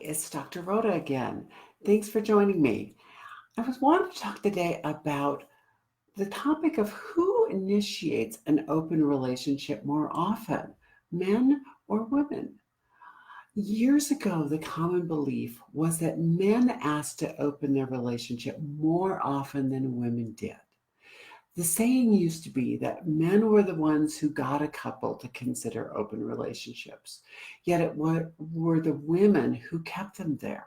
It's Dr. Rhoda again. Thanks for joining me. I was wanting to talk today about the topic of who initiates an open relationship more often, men or women. Years ago, the common belief was that men asked to open their relationship more often than women did. The saying used to be that men were the ones who got a couple to consider open relationships, yet were the women who kept them there,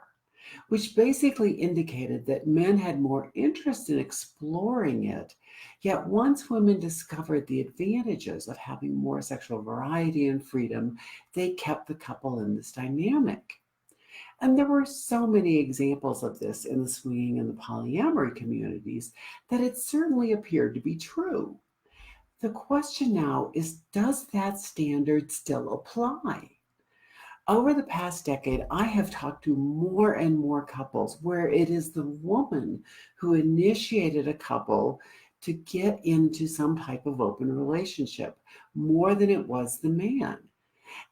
which basically indicated that men had more interest in exploring it. Yet once women discovered the advantages of having more sexual variety and freedom, they kept the couple in this dynamic. And there were so many examples of this in the swinging and the polyamory communities that it certainly appeared to be true. The question now is, does that standard still apply? Over the past decade, I have talked to more and more couples where it is the woman who initiated a couple to get into some type of open relationship more than it was the man.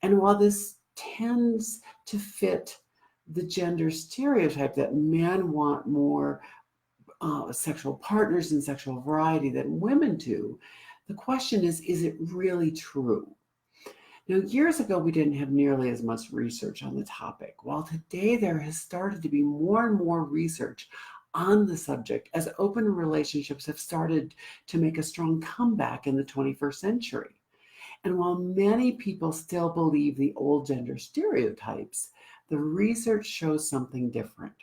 And while this tends to fit the gender stereotype that men want more sexual partners and sexual variety than women do, the question is it really true? Now, years ago, we didn't have nearly as much research on the topic, while today there has started to be more and more research on the subject as open relationships have started to make a strong comeback in the 21st century. And while many people still believe the old gender stereotypes, the research shows something different.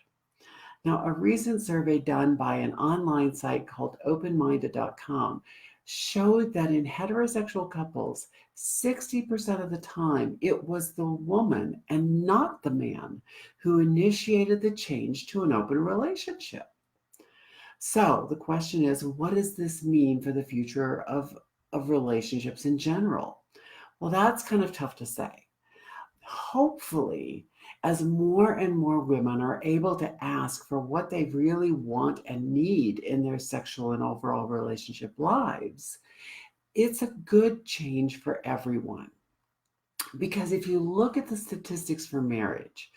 Now, a recent survey done by an online site called openminded.com showed that in heterosexual couples, 60% of the time it was the woman and not the man who initiated the change to an open relationship. So the question is, what does this mean for the future of relationships in general? Well, that's kind of tough to say. Hopefully, as more and more women are able to ask for what they really want and need in their sexual and overall relationship lives, it's a good change for everyone. Because if you look at the statistics for marriage,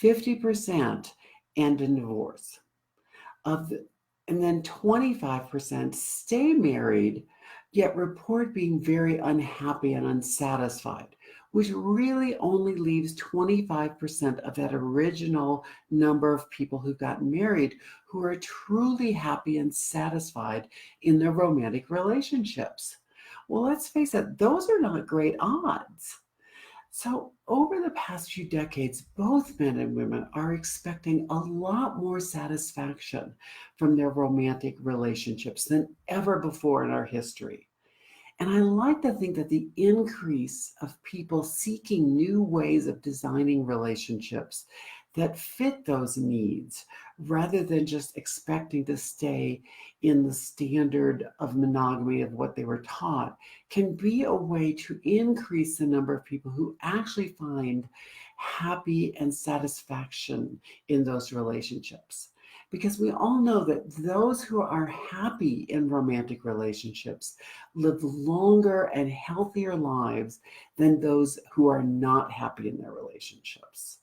50% end in divorce. Of the, and then 25% stay married, yet report being very unhappy and unsatisfied, which really only leaves 25% of that original number of people who got married who are truly happy and satisfied in their romantic relationships. Well, let's face it, those are not great odds. So, over the past few decades, both men and women are expecting a lot more satisfaction from their romantic relationships than ever before in our history. And I like to think that the increase of people seeking new ways of designing relationships that fit those needs rather than just expecting to stay in the standard of monogamy of what they were taught can be a way to increase the number of people who actually find happy and satisfaction in those relationships. Because we all know that those who are happy in romantic relationships live longer and healthier lives than those who are not happy in their relationships.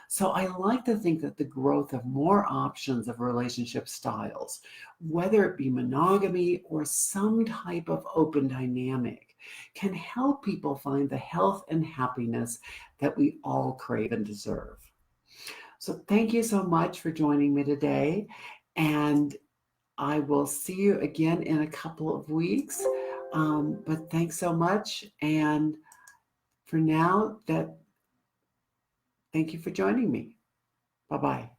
So I like to think that the growth of more options of relationship styles, whether it be monogamy or some type of open dynamic, can help people find the health and happiness that we all crave and deserve. So thank you so much for joining me today. And I will see you again in a couple of weeks. But thanks so much. And for now, thank you for joining me. Bye-bye.